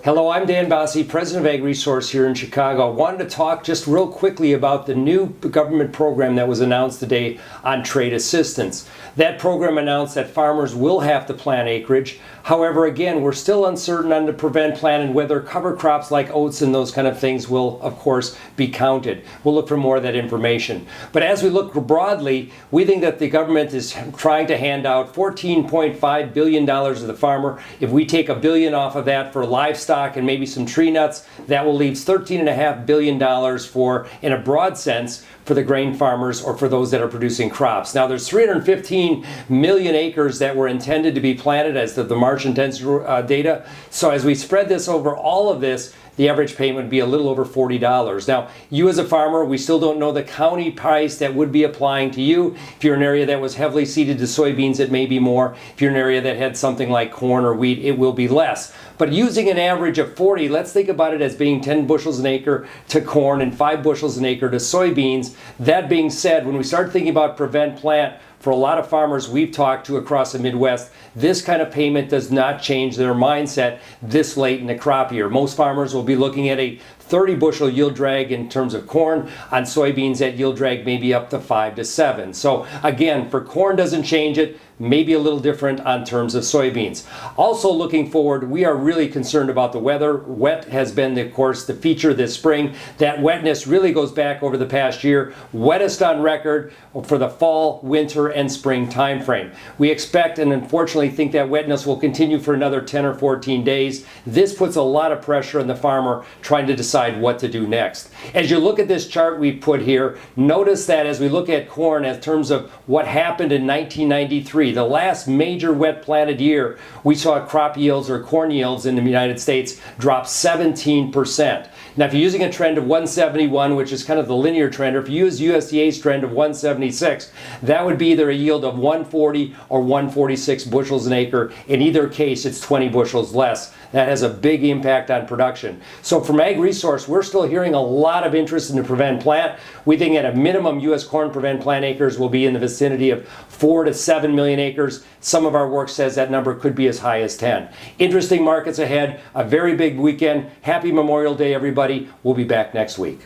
Hello, I'm Dan Basse, President of AgResource here in Chicago. I wanted to talk just real quickly about the new government program that was announced today on trade assistance. That program announced that farmers will have to plant acreage. However, again, we're still uncertain on the prevent, plant, and whether cover crops like oats and those kind of things will, of course, be counted. We'll look for more of that information. But as we look broadly, we think that the government is trying to hand out $14.5 billion to the farmer. If we take $1 billion off of that for livestock and maybe some tree nuts, that will leave $13.5 billion for, in a broad sense, for the grain farmers or for those that are producing crops. Now there's 315 million acres that were intended to be planted as the March intents data. So as we spread this over all of this, the average payment would be a little over $40. Now, you as a farmer, we still don't know the county price that would be applying to you. If you're in an area that was heavily seeded to soybeans, it may be more. If you're in an area that had something like corn or wheat, it will be less. But using an average of 40, let's think about it as being 10 bushels an acre to corn and 5 bushels an acre to soybeans. That being said, when we start thinking about prevent plant, for a lot of farmers we've talked to across the Midwest, this kind of payment does not change their mindset this late in the crop year. Most farmers will be looking at a 30 bushel yield drag in terms of corn. On soybeans, that yield drag may be up to 5 to 7. So again, for corn doesn't change it. Maybe a little different on terms of soybeans. Also looking forward, we are really concerned about the weather. Wet has been, of course, the feature this spring. That wetness really goes back over the past year. Wettest on record for the fall, winter, and spring time frame. We expect and unfortunately think that wetness will continue for another 10 or 14 days. This puts a lot of pressure on the farmer trying to decide what to do next. As you look at this chart we put here, notice that as we look at corn in terms of what happened in 1993, the last major wet planted year, we saw crop yields or corn yields in the United States drop 17%. Now, if you're using a trend of 171, which is kind of the linear trend, or if you use USDA's trend of 176, that would be either a yield of 140 or 146 bushels an acre. In either case, it's 20 bushels less. That has a big impact on production. So from AgResource, we're still hearing a lot of interest in the prevent plant. We think at a minimum, U.S. corn prevent plant acres will be in the vicinity of 4 to 7 million acres. Some of our work says that number could be as high as 10. Interesting markets ahead, a very big weekend. Happy Memorial Day, everybody. We'll be back next week.